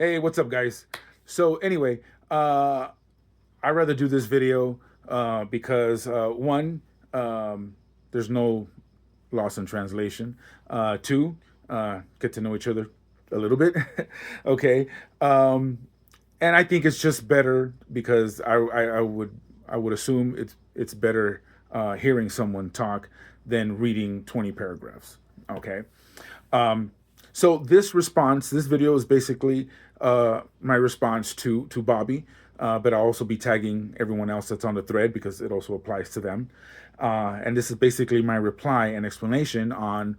Hey, what's up, guys? So anyway, I'd rather do this video because one, there's no loss in translation. Two, get to know each other a little bit. Okay, and I think it's just better because I would assume it's better hearing someone talk than reading 20 paragraphs. Okay, um, so this video is basically my response to Bobby, but I'll also be tagging everyone else that's on the thread because it also applies to them. And this is basically my reply and explanation on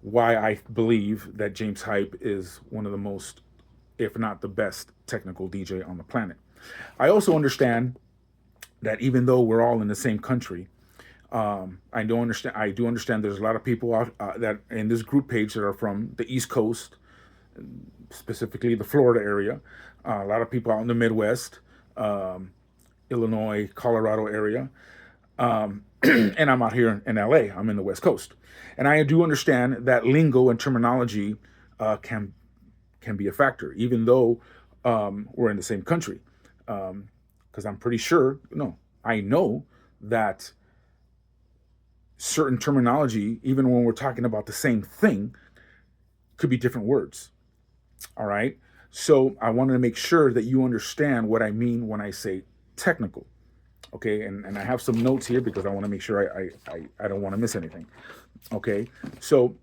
why I believe that James Hype is one of the most, if not the best, technical DJ on the planet. I also understand that even though we're all in the same country, I do understand. I do understand. There's a lot of people out that in this group page that are from the East Coast, specifically the Florida area. A lot of people out in the Midwest, Illinois, Colorado area, and I'm out here in LA. I'm in the West Coast, and I do understand that lingo and terminology can be a factor, even though we're in the same country. Because I'm pretty sure, no, I know that certain terminology, even when we're talking about the same thing, could be different words. All right. So I wanted to make sure that you understand what I mean when I say technical. Okay. And I have some notes here because I want to make sure I don't want to miss anything. Okay. So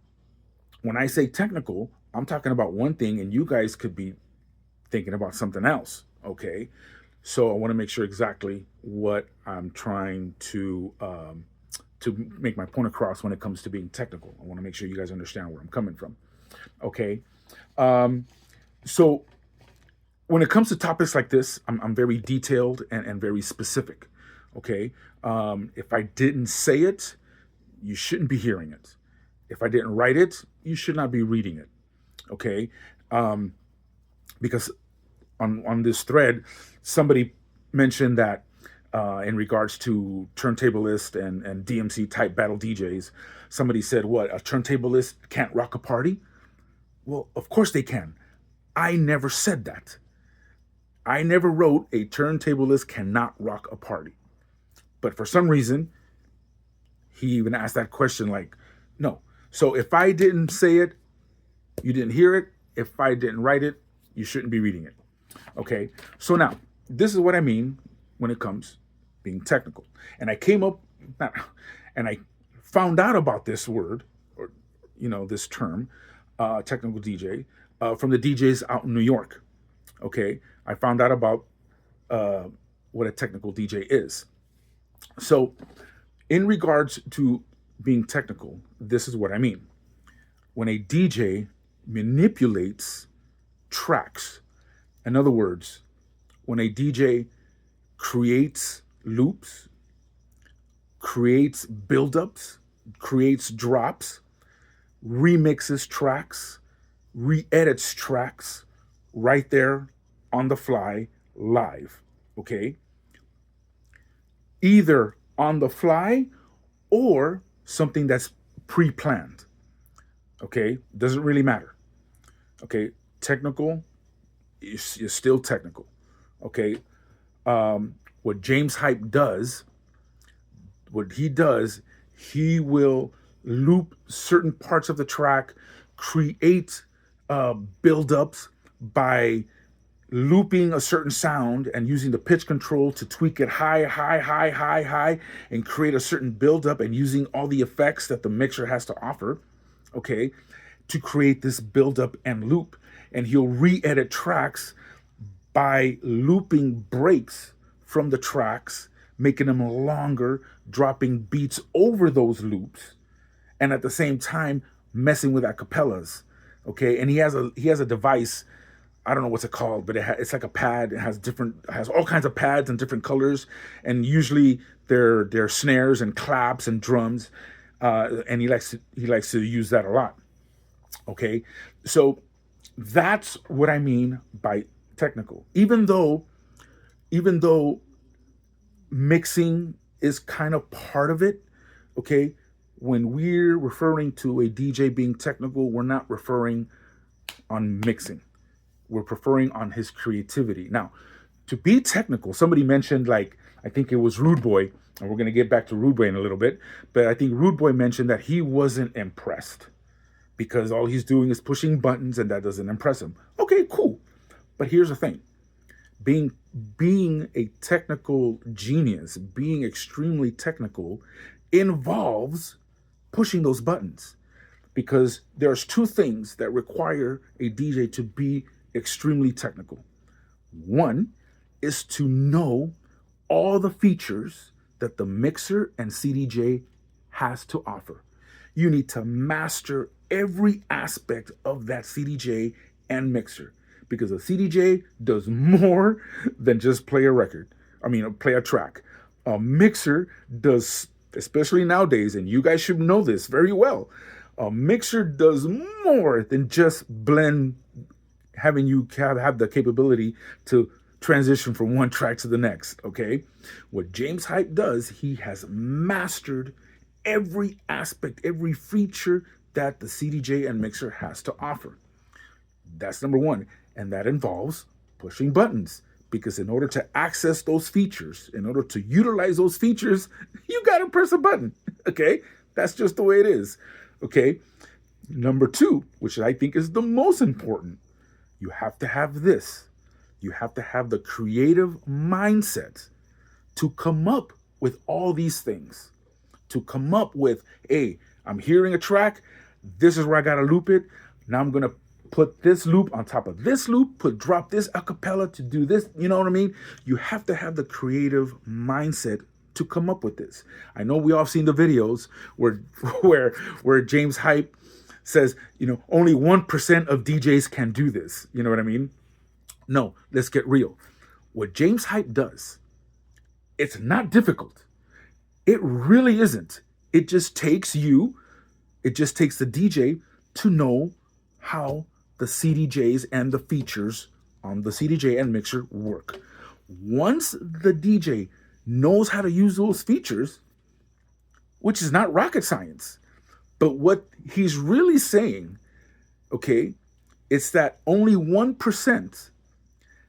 when I say technical, I'm talking about one thing and you guys could be thinking about something else. Okay. So I want to make sure exactly what I'm trying to make my point across when it comes to being technical. I want to make sure you guys understand where I'm coming from. Okay. So when it comes to topics like this, I'm very detailed and very specific. Okay. If I didn't say it, you shouldn't be hearing it. If I didn't write it, you should not be reading it. Okay. Because on this thread, somebody mentioned that in regards to turntablist and DMC type battle DJs, somebody said, "What, a turntablist can't rock a party?" Well, of course they can. I never said that. I never wrote a turntablist cannot rock a party. But for some reason, he even asked that question like, no. So if I didn't say it, you didn't hear it. If I didn't write it, you shouldn't be reading it. Okay. So now, this is what I mean when it comes being technical. And I came up and I found out about this word or this term, technical DJ, from the DJs out in New York. Okay. I found out about what a technical DJ is. So, in regards to being technical, this is what I mean. When a DJ manipulates tracks, in other words, when a DJ creates loops, creates buildups, creates drops, remixes tracks, re edits tracks right there on the fly live. Okay? Either on the fly or something that's pre planned. Okay? Doesn't really matter. Okay? Technical is still technical. Okay? What James Hype does, what he does, he will loop certain parts of the track, create build-ups by looping a certain sound and using the pitch control to tweak it high, high, high, high, high, and create a certain build-up and using all the effects that the mixer has to offer, okay, to create this build-up and loop. And he'll re-edit tracks by looping breaks from the tracks, making them longer, dropping beats over those loops, and at the same time messing with acapellas. Okay, and he has a device. I don't know what's it called, but it's like a pad. It has all kinds of pads and different colors, and usually they're snares and claps and drums, and he likes to use that a lot. Okay, so that's what I mean by technical. Even though mixing is kind of part of it, okay, when we're referring to a DJ being technical, we're not referring on mixing. We're preferring on his creativity. Now, to be technical, somebody mentioned, like, I think it was Rude Boy, and we're going to get back to Rude Boy in a little bit, but I think Rude Boy mentioned that he wasn't impressed because all he's doing is pushing buttons and that doesn't impress him. Okay, cool. But here's the thing. Being a technical genius, being extremely technical involves pushing those buttons, because there's two things that require a DJ to be extremely technical. One is to know all the features that the mixer and CDJ has to offer. You need to master every aspect of that CDJ and mixer, because a CDJ does more than just play a record. Play a track. A mixer does, especially nowadays, and you guys should know this very well, a mixer does more than just blend, having you have the capability to transition from one track to the next, okay? What James Hype does, he has mastered every aspect, every feature that the CDJ and mixer has to offer. That's number one. And that involves pushing buttons, because in order to access those features, in order to utilize those features, you got to press a button, okay? That's just the way it is, okay? Number two, which I think is the most important, you have to have this. You have to have the creative mindset to come up with all these things, to come up with, hey, I'm hearing a track, this is where I got to loop it, now I'm going to put this loop on top of this loop, drop this acapella to do this, you know what I mean? You have to have the creative mindset to come up with this. I know we all seen the videos where James Hype says, only 1% of DJs can do this. You know what I mean? No, let's get real. What James Hype does, it's not difficult. It really isn't. It just takes the DJ to know how the CDJs and the features on the CDJ and mixer work. Once the DJ knows how to use those features, which is not rocket science, but what he's really saying, okay, it's that only 1%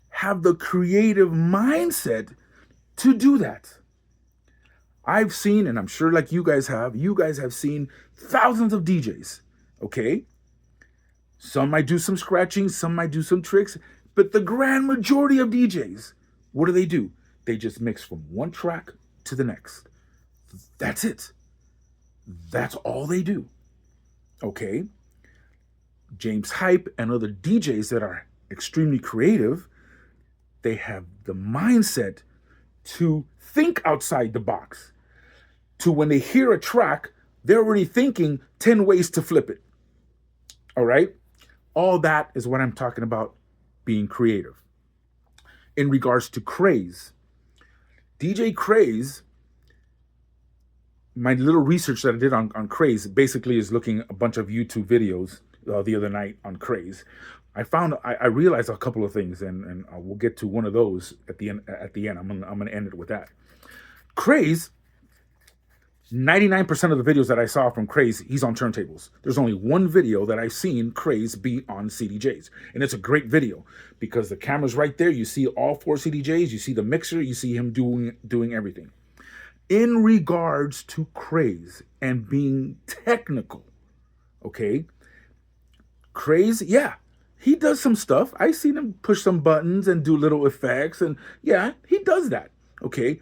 have the creative mindset to do that. I've seen, and I'm sure like you guys have seen thousands of DJs, okay? Some might do some scratching, some might do some tricks, but the grand majority of DJs, what do? They just mix from one track to the next. That's it. That's all they do. Okay? James Hype and other DJs that are extremely creative, they have the mindset to think outside the box. To when they hear a track, they're already thinking 10 ways to flip it. All right? All that is what I'm talking about, being creative. In regards to Craze, DJ Craze, my little research that I did on Craze basically is looking a bunch of YouTube videos the other night on Craze. I realized a couple of things, and we'll get to one of those at the end. I'm gonna end it with that. Craze, 99% of the videos that I saw from Craze, he's on turntables. There's only one video that I've seen Craze be on CDJs. And it's a great video because the camera's right there. You see all 4 CDJs. You see the mixer. You see him doing everything. In regards to Craze and being technical, okay? Craze, yeah, he does some stuff. I've seen him push some buttons and do little effects. And yeah, he does that, okay?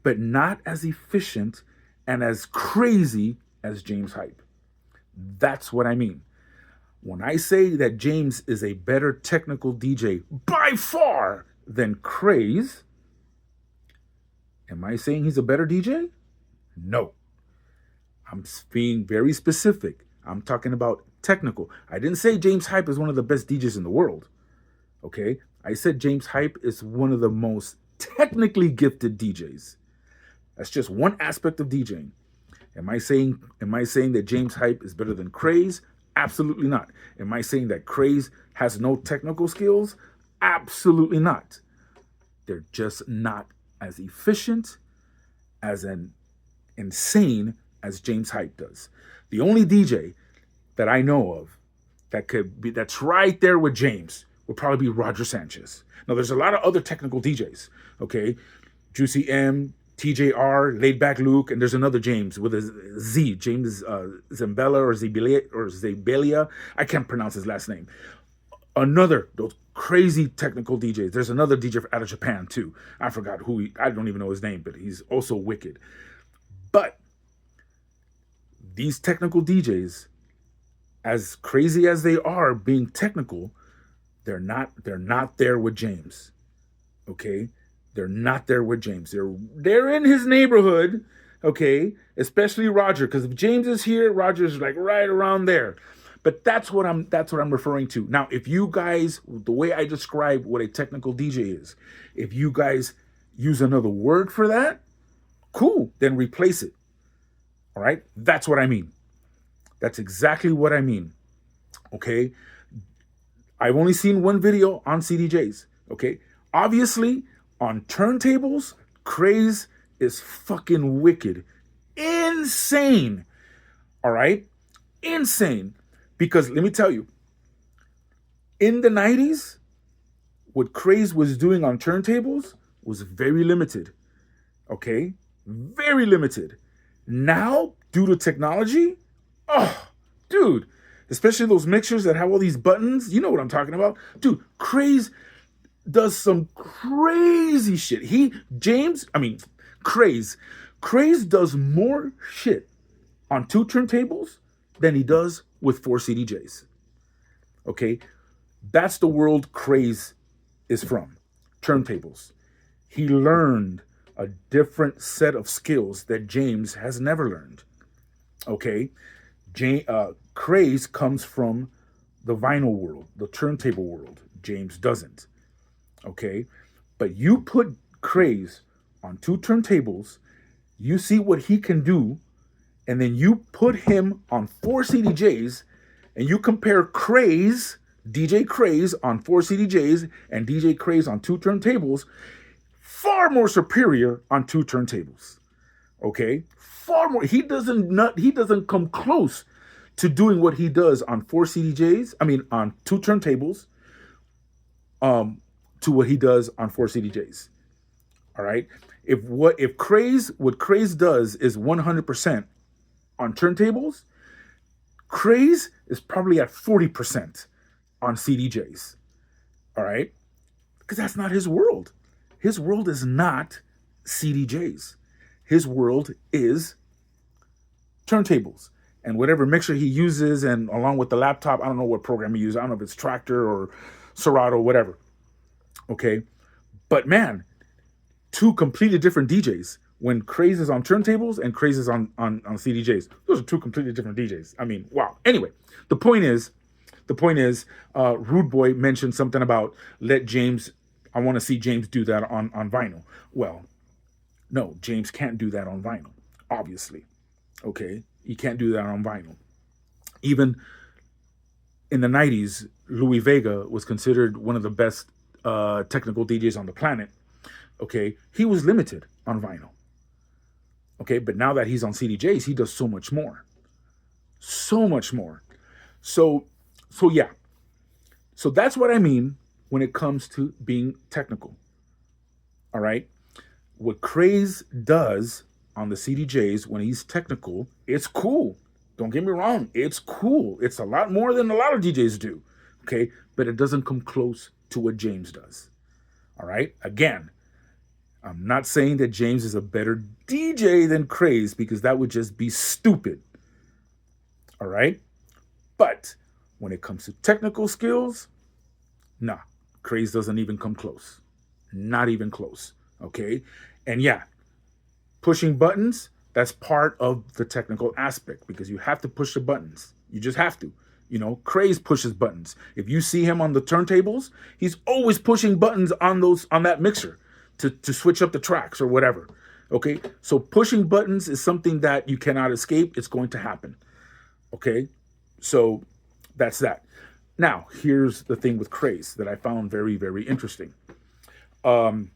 But not as efficient and as crazy as James Hype. That's what I mean. When I say that James is a better technical DJ by far than Craze, am I saying he's a better DJ? No. I'm being very specific. I'm talking about technical. I didn't say James Hype is one of the best DJs in the world. Okay? I said James Hype is one of the most technically gifted DJs. That's just one aspect of DJing. Am I saying that James Hype is better than Craze? Absolutely not. Am I saying that Craze has no technical skills? Absolutely not. They're just not as efficient, as insane as James Hype does. The only DJ that I know of that's right there with James would probably be Roger Sanchez. Now, there's a lot of other technical DJs, okay? Juicy M, TJR, Laid Back Luke, and there's another James with a Z, James Zambella or Zabelia. I can't pronounce his last name. Another, those crazy technical DJs. There's another DJ out of Japan too. I forgot I don't even know his name, but he's also wicked. But these technical DJs, as crazy as they are being technical, they're not there with James. Okay? They're not there with James. They're in his neighborhood, okay? Especially Roger, because if James is here, Roger's like right around there. But that's what I'm referring to. Now, if you guys, the way I describe what a technical DJ is, if you guys use another word for that, cool, then replace it. All right? That's what I mean. That's exactly what I mean. Okay? I've only seen one video on CDJs. Okay? Obviously, on turntables, Craze is fucking wicked. Insane. All right? Insane. Because let me tell you, in the 90s, what Craze was doing on turntables was very limited. Okay? Very limited. Now, due to technology, oh, dude, especially those mixers that have all these buttons, you know what I'm talking about. Dude, Craze does some crazy shit. Craze does more shit on 2 turntables than he does with 4 CDJs. Okay? That's the world Craze is from. Turntables. He learned a different set of skills that James has never learned. Okay? Craze comes from the vinyl world, the turntable world. James doesn't. Okay? But you put Craze on 2 turntables, you see what he can do, and then you put him on 4 CDJs, and you compare Craze, DJ Craze on 4 CDJs, and DJ Craze on 2 turntables, far more superior on 2 turntables. Okay? Far more. He doesn't come close to doing what he does on 4 CDJs, on 2 turntables, to what he does on 4 CDJs. All right? What Craze does is 100% on turntables, Craze is probably at 40% on CDJs. All right? Because that's not his world. His world is not CDJs. His world is turntables. And whatever mixer he uses, and along with the laptop, I don't know what program he uses. I don't know if it's Traktor or Serato, whatever. Okay? But man, 2 completely different DJs. When Craze is on turntables and Craze is on CDJs. Those are 2 completely different DJs. Wow. Anyway, the point is, Rude Boy mentioned something about I want to see James do that on vinyl. Well, no, James can't do that on vinyl, obviously. Okay? He can't do that on vinyl. Even in the 90s, Louis Vega was considered one of the best technical DJs on the planet. Okay? He was limited on vinyl. Okay, but now that he's on CDJs, he does so much more. So much more. So yeah. So that's what I mean when it comes to being technical. All right? What Craze does on the CDJs when he's technical, it's cool. Don't get me wrong. It's cool. It's a lot more than a lot of DJs do. Okay? But it doesn't come close to what James does. All right? Again, I'm not saying that James is a better DJ than Craze, because that would just be stupid. All right? But when it comes to technical skills, nah, Craze doesn't even come close. Not even close. Okay? And yeah, pushing buttons, that's part of the technical aspect, because you have to push the buttons. You just have to. Craze pushes buttons. If you see him on the turntables, he's always pushing buttons on that mixer to switch up the tracks or whatever. Okay? So pushing buttons is something that you cannot escape. It's going to happen. Okay? So that's that. Now, here's the thing with Craze that I found very, very interesting. In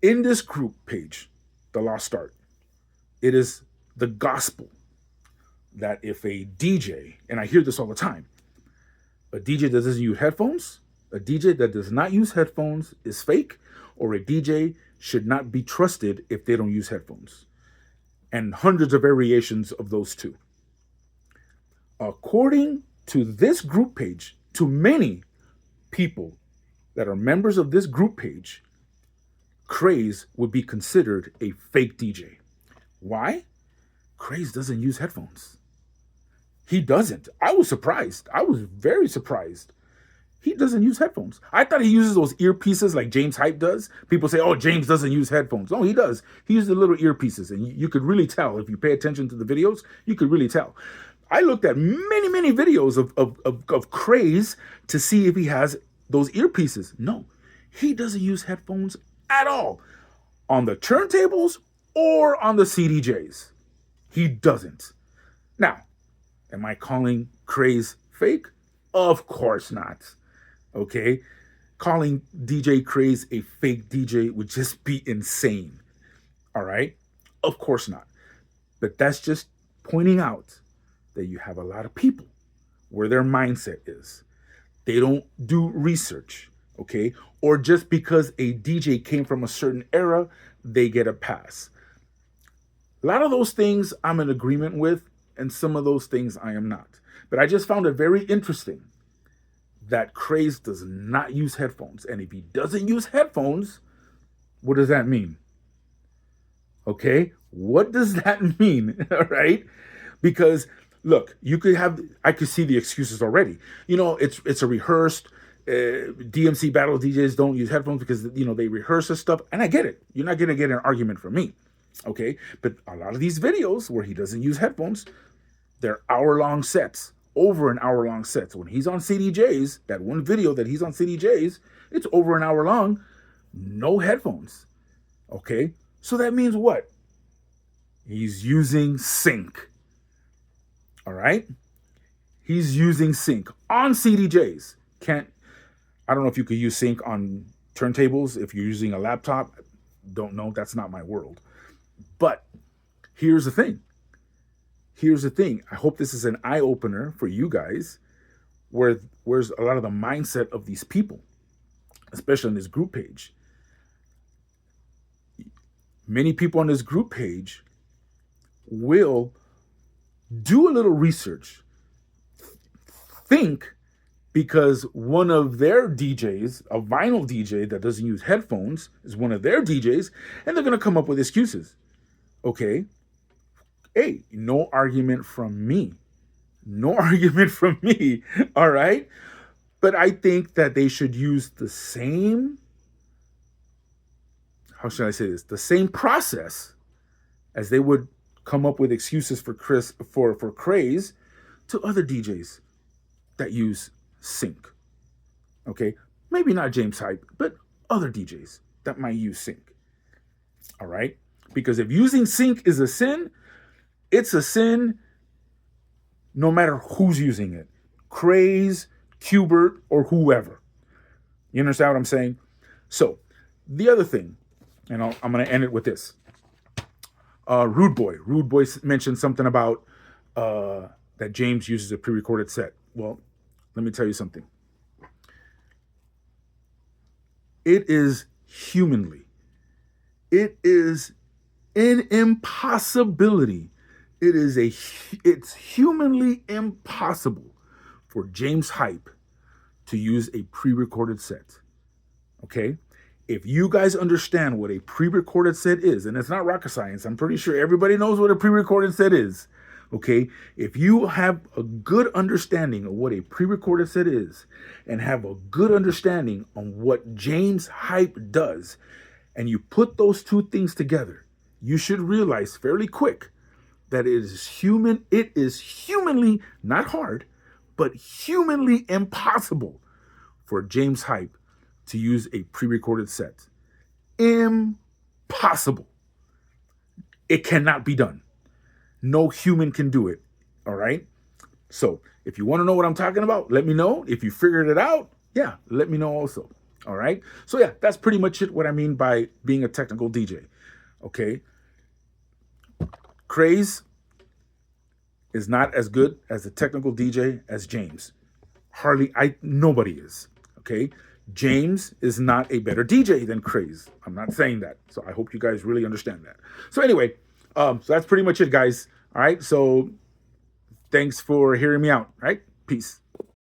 this group page, The Lost Start, it is the gospel that if a DJ, and I hear this all the time, A DJ that doesn't use headphones, a DJ that does not use headphones is fake, or a DJ should not be trusted if they don't use headphones. And hundreds of variations of those two. According to this group page, to many people that are members of this group page, Craze would be considered a fake DJ. Why? Craze doesn't use headphones. He doesn't. I was surprised. I was very surprised. He doesn't use headphones. I thought he uses those earpieces like James Hype does. People say, oh, James doesn't use headphones. No, he does. He uses the little earpieces, and you could really tell. If you pay attention to the videos, you could really tell. I looked at many videos of Craze to see if he has those earpieces. No, he doesn't use headphones at all on the turntables or on the CDJs. He doesn't. Now, am I calling Craze fake? Of course not. Okay? Calling DJ Craze a fake DJ would just be insane. All right? Of course not. But that's just pointing out that you have a lot of people where their mindset is. They don't do research, okay? Or just because a DJ came from a certain era, they get a pass. A lot of those things I'm in agreement with, and some of those things I am not. But I just found it very interesting that Craze does not use headphones. And if he doesn't use headphones, what does that mean? Okay? What does that mean? All right? Because look, I could see the excuses already. You know, it's a rehearsed, DMC battle DJs don't use headphones because, you know, they rehearse this stuff. And I get it. You're not going to get an argument from me. Okay? But a lot of these videos where he doesn't use headphones, they're hour-long sets, over an hour-long sets. When he's on CDJs, that one video that he's on CDJs, it's over an hour long, no headphones. Okay? So that means what? He's using sync. All right? He's using sync on CDJs. I don't know if you could use sync on turntables if you're using a laptop. Don't know. That's not my world. But here's the thing. I hope this is an eye-opener for you guys, where's a lot of the mindset of these people, especially on this group page. Many people on this group page will do a little research, think because one of their DJs, a vinyl DJ that doesn't use headphones, is one of their DJs, and they're going to come up with excuses. Okay? Hey, no argument from me. No argument from me. All right? But I think that they should use the same, how should I say this? The same process as they would come up with excuses for Craze to other DJs that use sync. Okay? Maybe not James Hype, but other DJs that might use sync. All right? Because if using sync is a sin, it's a sin no matter who's using it. Craze, Qbert, or whoever. You understand what I'm saying? So, the other thing, and I'm going to end it with this. Rude Boy mentioned something about that James uses a pre-recorded set. Well, let me tell you something. It is an impossibility. It's humanly impossible for James Hype to use a pre-recorded set. Okay? If you guys understand what a pre-recorded set is, and it's not rocket science, I'm pretty sure everybody knows what a pre-recorded set is. Okay? If you have a good understanding of what a pre-recorded set is, and have a good understanding on what James Hype does, and you put those two things together, you should realize fairly quick that it is humanly, not hard, but humanly impossible for James Hype to use a pre-recorded set. Impossible. It cannot be done. No human can do it. All right? So, if you want to know what I'm talking about, let me know. If you figured it out, yeah, let me know also. All right? So, yeah, that's pretty much it, what I mean by being a technical DJ. Okay? Craze is not as good as a technical DJ as James. Nobody is. Okay. James is not a better DJ than Craze. I'm not saying that. So I hope you guys really understand that. So anyway, so that's pretty much it, guys. All right. So thanks for hearing me out. All right. Peace.